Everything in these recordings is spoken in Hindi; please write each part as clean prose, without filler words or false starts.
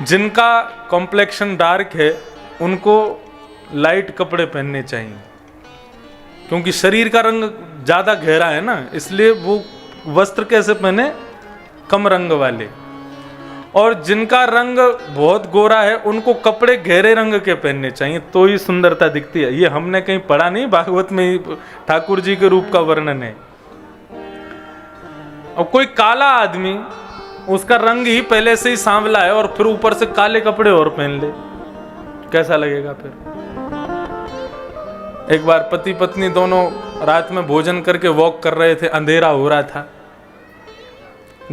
जिनका कॉम्प्लेक्शन डार्क है उनको लाइट कपड़े पहनने चाहिए, क्योंकि शरीर का रंग ज़्यादा गहरा है ना, इसलिए वो वस्त्र कैसे पहने, कम रंग वाले। और जिनका रंग बहुत गोरा है उनको कपड़े गहरे रंग के पहनने चाहिए, तो ही सुंदरता दिखती है। ये हमने कहीं पढ़ा नहीं, भागवत में ही ठाकुर जी के रूप का वर्णन है। और कोई काला आदमी, उसका रंग ही पहले से ही सांवला है और फिर ऊपर से काले कपड़े और पहन ले, कैसा लगेगा फिर। एक बार पति पत्नी दोनों रात में भोजन करके वॉक कर रहे थे, अंधेरा हो रहा था,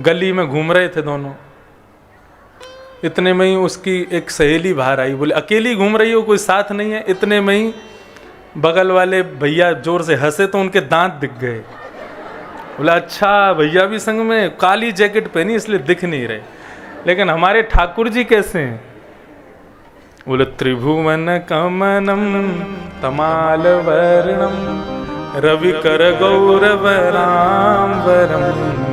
गली में घूम रहे थे दोनों। इतने में ही उसकी एक सहेली बाहर आई, बोले अकेली घूम रही हो, कोई साथ नहीं है। इतने में ही बगल वाले भैया जोर से हंसे तो उनके दांत दिख गए। बोला अच्छा भैया भी संग में, काली जैकेट पहनी इसलिए दिख नहीं रहे। लेकिन हमारे ठाकुर जी कैसे हैं? बोले त्रिभुवन कमनम तमाल वर्णम रवि कर गौरव रामवरम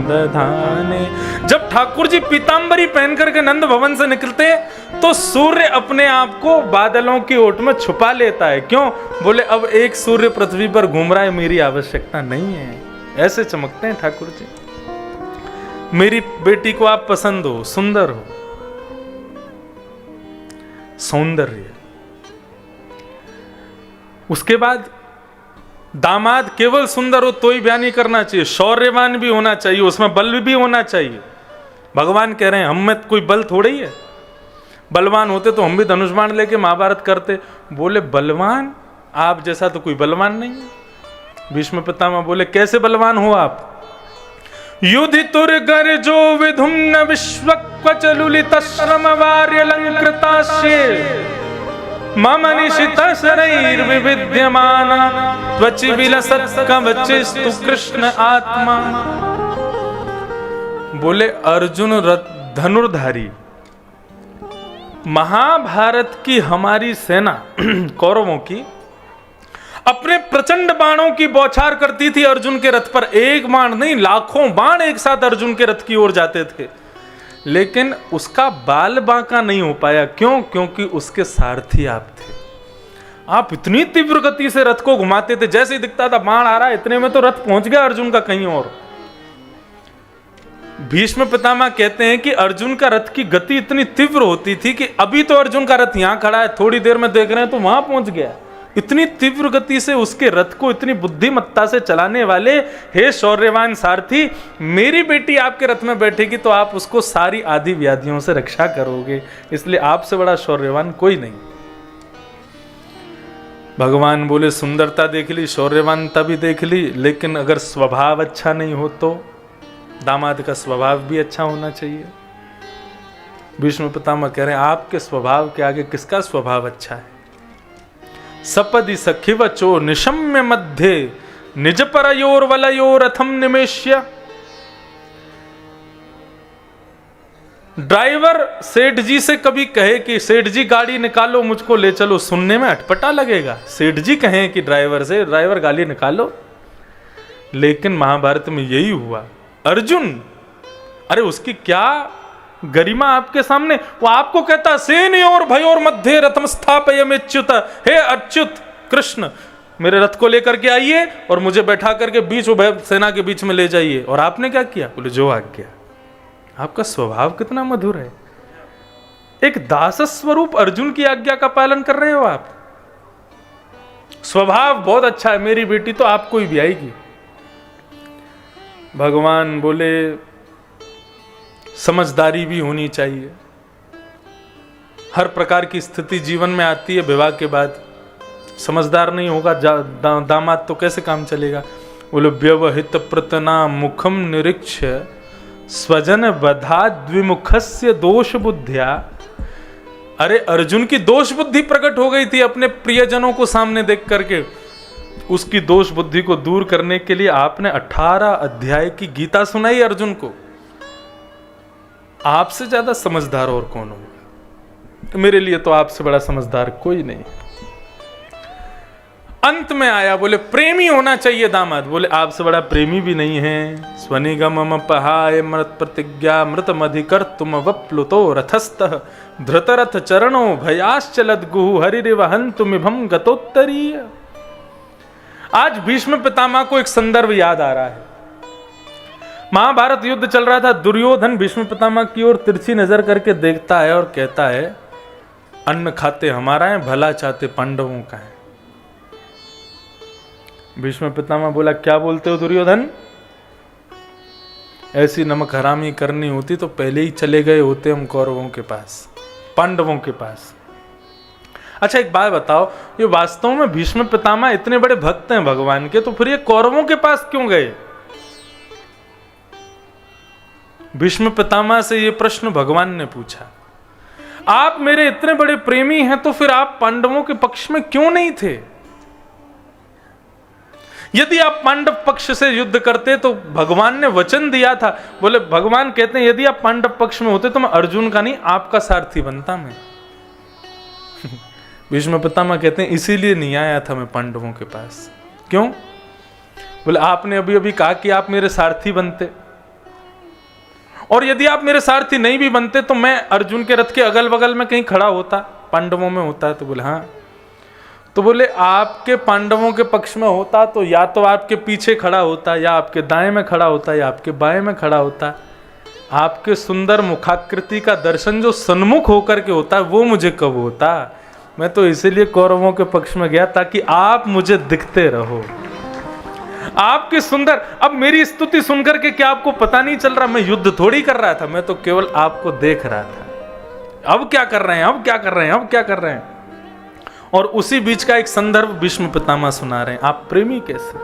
दधाने। जब ठाकुर जी पीतांबरी पहन करके नंद भवन से निकलते हैं तो सूर्य अपने आप को बादलों की ओट में छुपा लेता है। क्यों? बोले अब एक सूर्य पृथ्वी पर घूम रहा है, मेरी आवश्यकता नहीं है। ऐसे चमकते हैं ठाकुर जी। मेरी बेटी को आप पसंद हो, सुंदर हो, सौंदर्य। उसके बाद दामाद केवल सुंदर हो तो ही ब्याह नहीं करना चाहिए, शौर्यवान भी होना चाहिए, उसमें बल भी होना चाहिए। भगवान कह रहे हैं हम में कोई बल थोड़ा ही है, बलवान होते तो हम भी धनुष बाण लेके महाभारत करते। बोले बलवान, आप जैसा तो कोई बलवान नहीं है। भीष्म पितामह बोले कैसे बलवान हो आप? युधितुर गर जो विधुम्न विश्वक्वच लुलित श्रम वार्यलंकृतास्ये मम निशित शरैर विविद्यमान त्वचि विलसत् कवचिस्तु कृष्ण आत्मा। बोले अर्जुन धनुर्धारी, महाभारत की हमारी सेना कौरवों की अपने प्रचंड बाणों की बौछार करती थी अर्जुन के रथ पर। एक बाण नहीं, लाखों बाण एक साथ अर्जुन के रथ की ओर जाते थे, लेकिन उसका बाल बांका नहीं हो पाया। क्यों? क्योंकि उसके सारथी आप थे। आप इतनी तीव्र गति से रथ को घुमाते थे, जैसे ही दिखता था बाण आ रहा है, इतने में तो रथ पहुंच गया अर्जुन का कहीं और। भीष्म पितामह कहते हैं कि अर्जुन का रथ की गति इतनी तीव्र होती थी कि अभी तो अर्जुन का रथ यहां खड़ा है, थोड़ी देर में देख रहे हैं तो वहां पहुंच गया। इतनी तीव्र गति से उसके रथ को इतनी बुद्धिमत्ता से चलाने वाले हे शौर्यवान सारथी, मेरी बेटी आपके रथ में बैठेगी तो आप उसको सारी आदि व्याधियों से रक्षा करोगे, इसलिए आपसे बड़ा शौर्यवान कोई नहीं। भगवान बोले सुंदरता देख ली, शौर्यवानता भी देख ली, लेकिन अगर स्वभाव अच्छा नहीं हो तो दामाद का स्वभाव भी अच्छा होना चाहिए। भीष्म पितामह कह रहे हैं आपके स्वभाव के आगे किसका स्वभाव अच्छा है? सपदि सखिवचो निशम्य मध्ये निज परयोर वलयोर रथम निमेश्य। ड्राइवर सेठ जी से कभी कहे कि सेठ जी गाड़ी निकालो मुझको ले चलो, सुनने में अटपटा लगेगा। सेठ जी कहें कि ड्राइवर से, ड्राइवर गाड़ी निकालो। लेकिन महाभारत में यही हुआ। अर्जुन, अरे उसकी क्या गरिमा आपके सामने। वो आपको कहता सेनयोर भयोर मध्य रथम स्थापयमेच्युत, हे अच्युत कृष्ण मेरे रथ को लेकर के आइए और मुझे बैठा करके बीच सेना के बीच में ले जाइए। और आपने क्या किया? बोले जो आज्ञा। आपका स्वभाव कितना मधुर है। एक दास स्वरूप अर्जुन की आज्ञा का पालन कर रहे हो आप। स्वभाव बहुत अच्छा है, मेरी बेटी तो आपको ही ब्याएगी। भगवान बोले समझदारी भी होनी चाहिए। हर प्रकार की स्थिति जीवन में आती है, विवाह के बाद समझदार नहीं होगा दामाद तो कैसे काम चलेगा। बोले व्यवहित प्रतना मुखम निरीक्ष्य स्वजन वधा द्विमुखस्य दोष बुद्धिया। अरे अर्जुन की दोष बुद्धि प्रकट हो गई थी अपने प्रियजनों को सामने देख करके। उसकी दोष बुद्धि को दूर करने के लिए आपने 18 अध्याय की गीता सुनाई अर्जुन को। आपसे ज्यादा समझदार और कौन होगा? मेरे लिए तो आपसे बड़ा समझदार कोई नहीं। अंत में आया, बोले प्रेमी होना चाहिए दामाद। बोले आपसे बड़ा प्रेमी भी नहीं है। स्वनिगम पहाय मृत प्रतिज्ञा मृतम अधिकर तुम वप्लुतो रथस्थः धृतरथ चरणो भयाश्चलद गुहु हरिरिवहन तुमिभम गतोत्तरीय। आज भीष्म पितामह को एक संदर्भ याद आ रहा है। महाभारत युद्ध चल रहा था, दुर्योधन भीष्म पितामह की ओर तिरछी नजर करके देखता है और कहता है अन्न खाते हमारा है, भला चाहते पांडवों का है। भीष्म पितामह बोला क्या बोलते हो दुर्योधन, ऐसी नमक हरामी करनी होती तो पहले ही चले गए होते हम कौरवों के पास, पांडवों के पास। अच्छा एक बात बताओ, ये वास्तव में भीष्म पितामह इतने बड़े भक्त हैं भगवान के, तो फिर ये कौरवों के पास क्यों गए? भीष्म पितामह से ये प्रश्न भगवान ने पूछा। आप मेरे इतने बड़े प्रेमी हैं तो फिर आप पांडवों के पक्ष में क्यों नहीं थे? यदि आप पांडव पक्ष से युद्ध करते तो भगवान ने वचन दिया था, बोले भगवान कहते हैं यदि आप पांडव पक्ष में होते तो मैं अर्जुन का नहीं आपका सारथी बनता मैं। भीष्म पितामह कहते हैं इसीलिए नहीं आया था मैं पांडवों के पास। क्यों? बोले आपने अभी अभी कहा कि आप मेरे सारथी बनते, और यदि आप मेरे सारथी नहीं भी बनते तो मैं अर्जुन के रथ के अगल बगल में कहीं खड़ा होता, पांडवों में होता है। तो बोले हाँ। तो बोले आपके पांडवों के पक्ष में होता तो या तो आपके पीछे खड़ा होता, या आपके दाएं में खड़ा होता, या आपके बाएं में खड़ा होता। आपके सुंदर मुखाकृति का दर्शन जो सन्मुख होकर के होता है वो मुझे कब होता? मैं तो इसीलिए कौरवों के पक्ष में गया ताकि आप मुझे दिखते रहो, आपके सुंदर। अब मेरी स्तुति सुनकर के क्या आपको पता नहीं चल रहा? मैं युद्ध थोड़ी कर रहा था, मैं तो केवल आपको देख रहा था। अब क्या कर रहे हैं, अब क्या कर रहे हैं, अब क्या कर रहे हैं? और उसी बीच का एक संदर्भ भीष्म पितामह सुना रहे हैं। आप प्रेमी कैसे?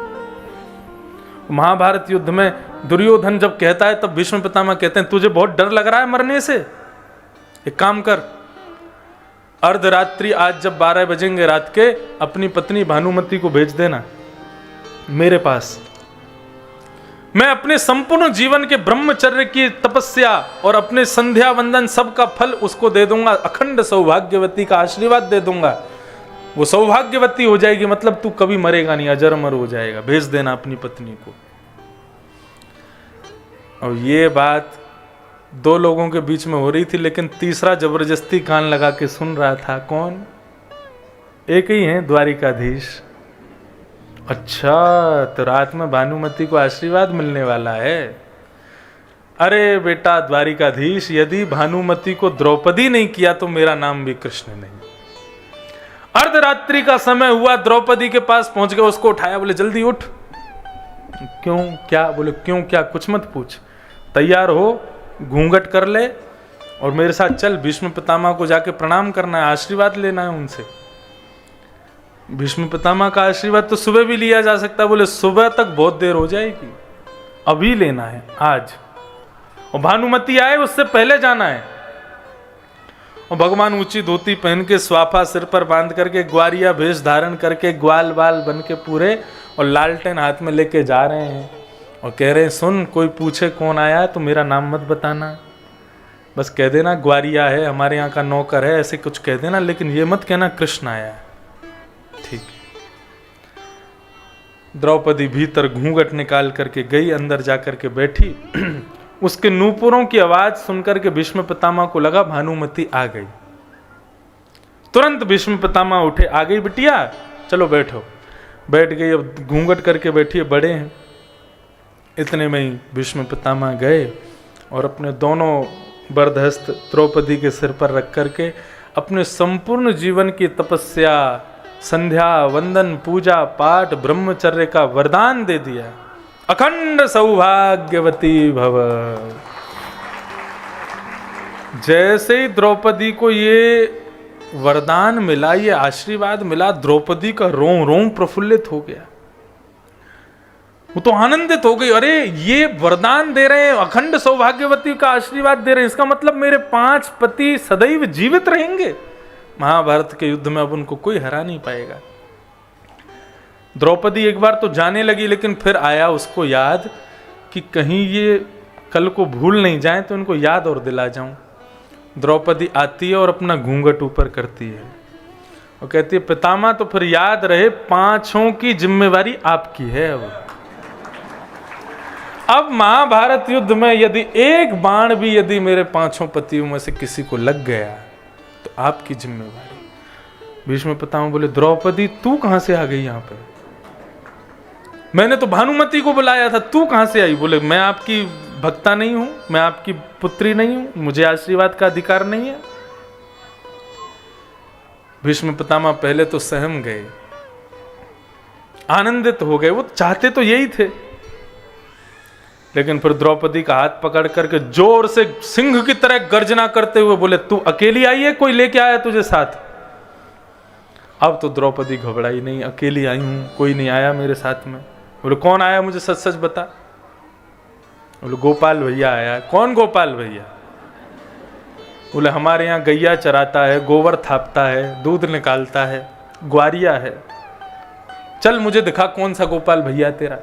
महाभारत युद्ध में दुर्योधन जब कहता है तब भीष्म पितामह कहते हैं तुझे बहुत डर लग रहा है मरने से, एक काम कर, अर्धरात्रि आज जब 12 बजेंगे रात के, अपनी पत्नी भानुमति को भेज देना मेरे पास। मैं अपने संपूर्ण जीवन के ब्रह्मचर्य की तपस्या और अपने संध्या वंदन सबका फल उसको दे दूंगा, अखंड सौभाग्यवती का आशीर्वाद दे दूंगा। वो सौभाग्यवती हो जाएगी, मतलब तू कभी मरेगा नहीं, अजर अमर हो जाएगा। भेज देना अपनी पत्नी को। और ये बात दो लोगों के बीच में हो रही थी, लेकिन तीसरा जबरदस्ती कान लगा के सुन रहा था। कौन? एक ही है, द्वारिकाधीश। अच्छा, तो रात में भानुमति को आशीर्वाद मिलने वाला है। अरे बेटा द्वारिकाधीश, यदि भानुमति को द्रौपदी नहीं किया तो मेरा नाम भी कृष्ण नहीं। अर्धरात्रि का समय हुआ, द्रौपदी के पास पहुंच गया, उसको उठाया, बोले जल्दी उठ। क्यों? क्या? बोले क्यों क्या? कुछ मत पूछ, तैयार हो, घूंघट कर ले और मेरे साथ चल। भीष्म पितामह को जाके प्रणाम करना है, आशीर्वाद लेना है उनसे। भीष्म पितामह का आशीर्वाद तो सुबह भी लिया जा सकता है। बोले सुबह तक बहुत देर हो जाएगी, अभी लेना है आज। और भानुमति आए उससे पहले जाना है। और भगवान ऊंची धोती पहन के, स्वाफा सिर पर बांध करके, ग्वारिया भेष धारण करके, ग्वाल बाल बन के पूरे, और लालटेन हाथ में लेके जा रहे हैं और कह रहे हैं सुन, कोई पूछे कौन आया तो मेरा नाम मत बताना, बस कह देना ग्वारिया है, हमारे यहाँ का नौकर है, ऐसे कुछ कह देना, लेकिन ये मत कहना कृष्ण आया है। ठीक। द्रौपदी भीतर घूंघट निकाल करके गई, अंदर जाकर के बैठी। उसके नूपुरों की आवाज सुनकर के भीष्म पितामह को लगा भानुमति आ गई। तुरंत भीष्म पितामह उठे, आ गई बिटिया, चलो बैठो। बैठ गई, अब घूंघट करके बैठी है, बड़े हैं। इतने में ही भीष्म पितामह गए और अपने दोनों बरदहस्त द्रौपदी के सिर पर रख करके अपने संपूर्ण जीवन की तपस्या, संध्या वंदन, पूजा पाठ, ब्रह्मचर्य का वरदान दे दिया। अखंड सौभाग्यवती भव। जैसे ही द्रौपदी को ये वरदान मिला, ये आशीर्वाद मिला, द्रौपदी का रोम रोम प्रफुल्लित हो गया। वो तो आनंदित हो गई, अरे ये वरदान दे रहे हैं, अखंड सौभाग्यवती का आशीर्वाद दे रहे हैं, इसका मतलब मेरे 5 पति सदैव जीवित रहेंगे। महाभारत के युद्ध में अब उनको कोई हरा नहीं पाएगा। द्रौपदी एक बार तो जाने लगी, लेकिन फिर आया उसको याद कि कहीं ये कल को भूल नहीं जाए, तो इनको याद और दिला जाऊं। द्रौपदी आती है और अपना घूंघट ऊपर करती है वो कहती है पितामह तो फिर याद रहे पांचों की जिम्मेवारी आपकी है। अब महाभारत युद्ध में यदि एक बाण भी यदि मेरे पांचों पतियों में से किसी को लग गया तो आपकी जिम्मेवारी। भीष्म पितामह बोले द्रौपदी तू कहां से आ गई यहां पे? मैंने तो भानुमति को बुलाया था, तू कहां से आई? बोले मैं आपकी भक्ता नहीं हूं, मैं आपकी पुत्री नहीं हूं, मुझे आशीर्वाद का अधिकार नहीं है। भीष्म पितामह पहले तो सहम गए, आनंदित हो गए, वो चाहते तो यही थे। लेकिन फिर द्रौपदी का हाथ पकड़ करके जोर से सिंह की तरह गर्जना करते हुए बोले तू अकेली आई है, कोई लेके आया तुझे साथ? अब तो द्रौपदी घबराई नहीं, अकेली आई हूं, कोई नहीं आया मेरे साथ में। बोले कौन आया, मुझे सच सच बता। बोले गोपाल भैया आया। कौन गोपाल भैया? बोले हमारे यहाँ गैया चराता है, गोबर थापता है, दूध निकालता है, ग्वारिया है। चल मुझे दिखा कौन सा गोपाल भैया तेरा।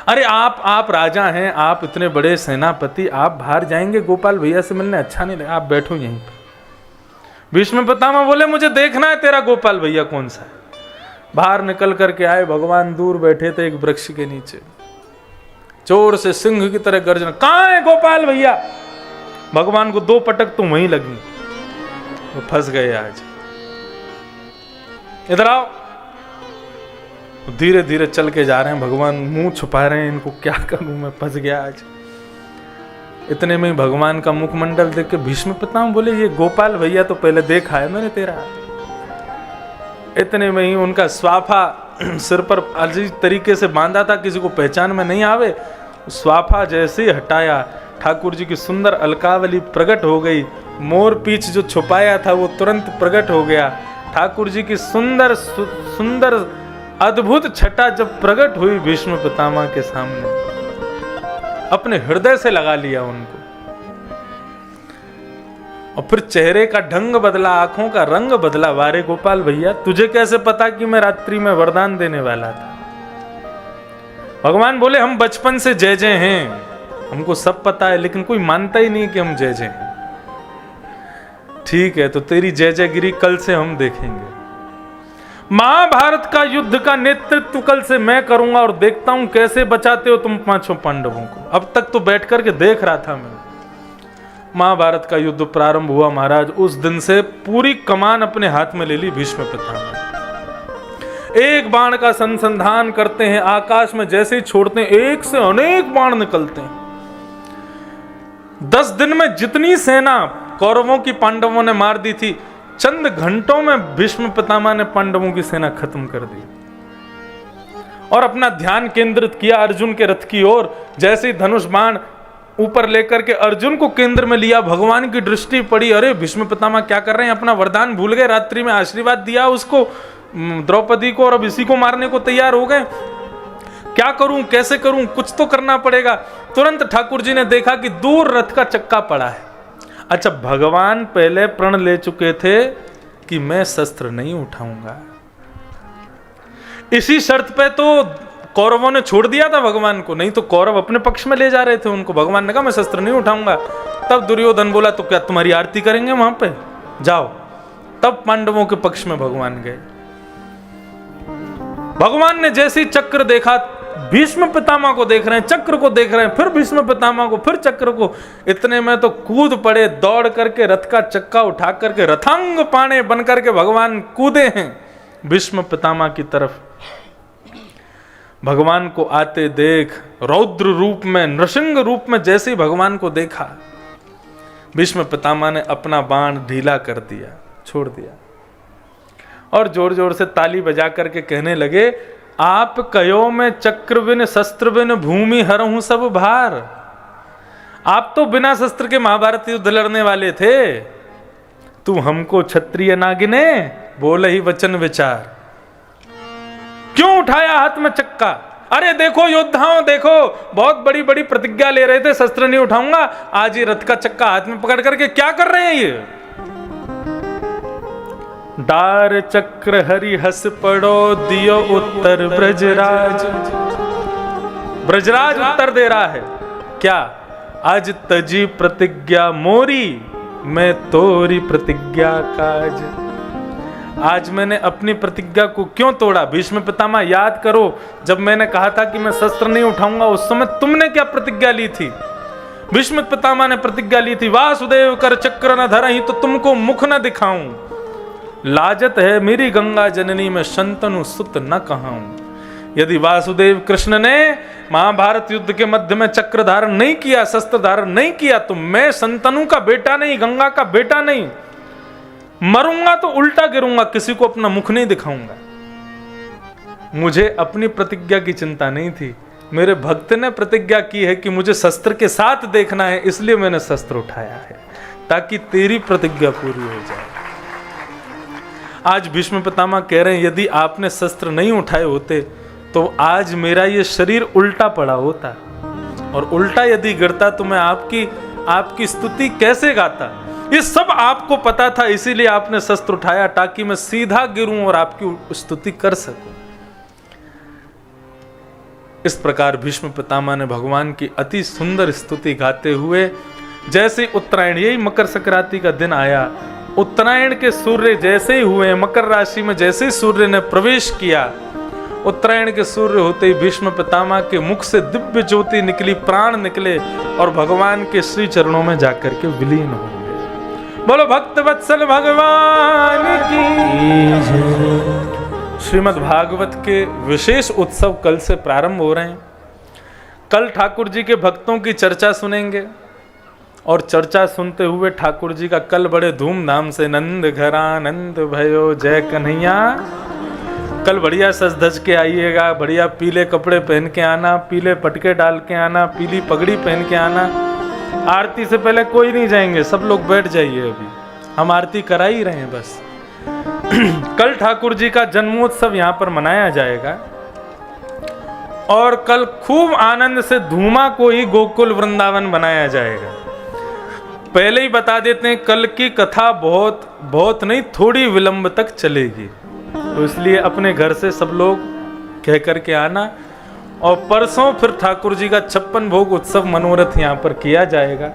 अरे आप राजा हैं, आप इतने बड़े सेनापति, आप बाहर जाएंगे गोपाल भैया से मिलने? अच्छा नहीं लगा, आप बैठो यहीं पे। भीष्म पितामह बोले मुझे देखना है तेरा गोपाल भैया कौन सा है। बाहर निकल करके आए, भगवान दूर बैठे थे एक वृक्ष के नीचे, जोर से सिंह की तरह गर्जना, कहां है गोपाल भैया? भगवान को दो पटक तो वहीं लगी, वो फंस गए। आज इधर आओ। धीरे धीरे चल के जा रहे हैं, भगवान मुंह छुपा रहे हैं, इनको क्या करूं मैं, फंस गया आज। इतने में भगवान का मुखमंडल देख के भीष्म पितामह बोले ये गोपाल भैया तो पहले देखा है मैंने तेरा। इतने में ही उनका स्वाफा सिर पर अजीब तरीके से बांधा था, किसी को पहचान में नहीं आवे। स्वाफा जैसे ही हटाया, ठाकुर जी की सुंदर अलकावली प्रकट हो गई। मोर पीछ जो छुपाया था वो तुरंत प्रकट हो गया। ठाकुर जी की सुंदर सुंदर अद्भुत छटा जब प्रकट हुई भीष्म पितामह के सामने, अपने हृदय से लगा लिया उनको। और फिर चेहरे का ढंग बदला, आंखों का रंग बदला। वारे गोपाल भैया तुझे कैसे पता कि मैं रात्रि में वरदान देने वाला था? भगवान बोले हम बचपन से जय जय हैं, हमको सब पता है, लेकिन कोई मानता ही नहीं कि हम जय जय हैं। ठीक है, तो तेरी जय जयगिरी कल से हम देखेंगे। महाभारत का युद्ध का नेतृत्व कल से मैं करूंगा और देखता हूं कैसे बचाते हो तुम पांचों पांडवों को। अब तक तो बैठ करके देख रहा था मैं। महाभारत का युद्ध प्रारंभ हुआ महाराज, उस दिन से पूरी कमान अपने हाथ में ले ली भीष्म पितामह। एक बाण का संसंधान करते हैं, आकाश में जैसे ही छोड़ते हैं एक से अनेक बाण निकलते हैं। 10 दिन में जितनी सेना कौरवों की पांडवों ने मार दी थी, चंद घंटों में भीष्म पितामह ने पांडवों की सेना खत्म कर दी और अपना ध्यान केंद्रित किया अर्जुन के रथ की ओर। जैसे ही धनुष बाण ऊपर लेकर के अर्जुन को केंद्र में लिया, भगवान की दृष्टि पड़ी, अरे भीष्म पितामह क्या कर रहे हैं, अपना वरदान भूल गए। रात्रि में आशीर्वाद दिया उसको द्रौपदी को और अब इसी को मारने को तैयार हो गए। क्या करूं, कैसे करूं, कुछ तो करना पड़ेगा। तुरंत ठाकुर जी ने देखा कि दूर रथ का चक्का पड़ा है। अच्छा, भगवान पहले प्रण ले चुके थे कि मैं शस्त्र नहीं उठाऊंगा। इसी शर्त पे तो कौरवों ने छोड़ दिया था भगवान को, नहीं तो कौरव अपने पक्ष में ले जा रहे थे उनको। भगवान ने कहा मैं शस्त्र नहीं उठाऊंगा। तब दुर्योधन बोला तो क्या तुम्हारी आरती करेंगे वहां पे, जाओ। तब पांडवों के पक्ष में भगवान गए। भगवान ने जैसे ही चक्र देखा, भीष्म पितामह को देख रहे हैं, चक्र को देख रहे हैं, फिर भीष्म पितामह को, फिर चक्र को। इतने में तो कूद पड़े, दौड़ करके रथ का चक्का उठा करके रथांग पाणे बन करके भगवान कूदे हैं भीष्म पितामह की तरफ। भगवान को आते देख रौद्र रूप में, नृसिंह रूप में जैसे ही भगवान को देखा, भीष्म पितामह ने अपना बाण ढीला कर दिया, छोड़ दिया और जोर जोर से ताली बजा करके कहने लगे, आप कयो में चक्र बिन शस्त्र बिन भूमि हरहूं सब भार। आप तो बिना शस्त्र के महाभारत युद्ध लड़ने वाले थे, तू हमको क्षत्रिय ना गिने, बोले ही वचन विचार। क्यों उठाया हाथ में चक्का? अरे देखो योद्धाओं, देखो बहुत बड़ी बड़ी प्रतिज्ञा ले रहे थे, शस्त्र नहीं उठाऊंगा, आज ये रथ का चक्का हाथ में पकड़ करके क्या कर रहे हैं ये? डार चक्र हरि हस पड़ो, दियो उत्तर ब्रजराज। ब्रजराज उत्तर दे रहा है क्या? आज तजी प्रतिज्ञा मोरी, मैं तोरी प्रतिज्ञा काज। आज मैंने अपनी प्रतिज्ञा को क्यों तोड़ा? भीष्म पितामह याद करो, जब मैंने कहा था कि मैं शस्त्र नहीं उठाऊंगा, उस समय तुमने क्या प्रतिज्ञा ली थी? भीष्म पितामह ने प्रतिज्ञा ली थी, वासुदेव कर चक्र न धरहि तो तुमको मुख न दिखाऊं, लाजत है मेरी गंगा जननी में शंतनु सुत न कहाऊं। यदि वासुदेव कृष्ण ने महाभारत युद्ध के मध्य में चक्र धारण नहीं किया, शस्त्र धारण नहीं किया, तो मैं शंतनु का बेटा नहीं, गंगा का बेटा नहीं, मरूंगा तो उल्टा गिरूंगा, किसी को अपना मुख नहीं दिखाऊंगा। मुझे अपनी प्रतिज्ञा की चिंता नहीं थी, मेरे भक्त ने प्रतिज्ञा की है कि मुझे शस्त्र के साथ देखना है, इसलिए मैंने शस्त्र उठाया है, ताकि तेरी प्रतिज्ञा पूरी हो जाए। आज भीष्म पितामह कह रहे हैं, यदि आपने शस्त्र नहीं उठाए होते तो आज मेरा ये शरीर उल्टा पड़ा होता, और उल्टा यदि गिरता तो मैं आपकी स्तुति कैसे गाता? ये सब आपको पता था, इसीलिए आपने शस्त्र उठाया, ताकि मैं सीधा गिरूं और आपकी स्तुति कर सकूं। इस प्रकार भीष्म पितामह ने भगवान की अति सुंदर स्तुति गाते हुए, जैसे उत्तरायण, यही मकर संक्रांति का दिन आया, उत्तरायण के सूर्य जैसे ही हुए, मकर राशि में जैसे ही सूर्य ने प्रवेश किया, उत्तरायण के सूर्य होते ही भीष्म पितामह के मुख से दिव्य ज्योति निकली, प्राण निकले और भगवान के श्री चरणों में जाकर के विलीन हो गए। बोलो भक्त वत्सल भगवान की जय। श्रीमद् भागवत के विशेष उत्सव कल से प्रारंभ हो रहे हैं। कल ठाकुर जी के भक्तों की चर्चा सुनेंगे, और चर्चा सुनते हुए ठाकुर जी का कल बड़े धूमधाम से नंद घरानंद भयो जय कन्हैया। कल बढ़िया सज धज के आइएगा, बढ़िया पीले कपड़े पहन के आना, पीले पटके डाल के आना, पीली पगड़ी पहन के आना। आरती से पहले कोई नहीं जाएंगे, सब लोग बैठ जाइए, अभी हम आरती करा ही रहे हैं बस। कल ठाकुर जी का जन्मोत्सव यहाँ पर मनाया जाएगा, और कल खूब आनंद से धूमा को ही गोकुल वृंदावन बनाया जाएगा। पहले ही बता देते हैं, कल की कथा बहुत नहीं, थोड़ी विलंब तक चलेगी, तो इसलिए अपने घर से सब लोग कह करके आना। और परसों फिर ठाकुर जी का 56 भोग उत्सव मनोरथ यहाँ पर किया जाएगा।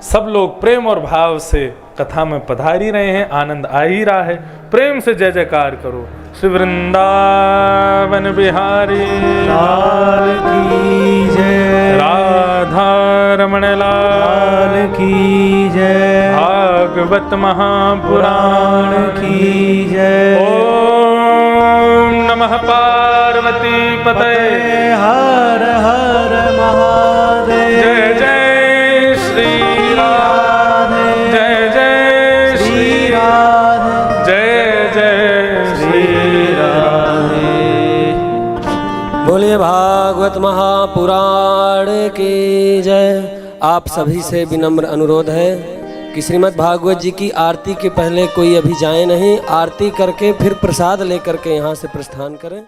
सब लोग प्रेम और भाव से कथा में पधार ही रहे हैं, आनंद आ ही रहा है। प्रेम से जय जयकार करो, श्री वृंदावन बिहारी लाल की जय, राधा रमण लाल की जय, भागवत महापुराण की जय। ओम नमः पार्वती पतये, हर हर महादेव। जय जय श्री राधे, जय जय श्री राधे, जय जय श्री राधे। बोलिए भागवत महापुराण की जय। आप सभी से विनम्र अनुरोध है कि श्रीमद् भागवत जी की आरती के पहले कोई अभी जाए नहीं, आरती करके फिर प्रसाद लेकर के यहाँ से प्रस्थान करें।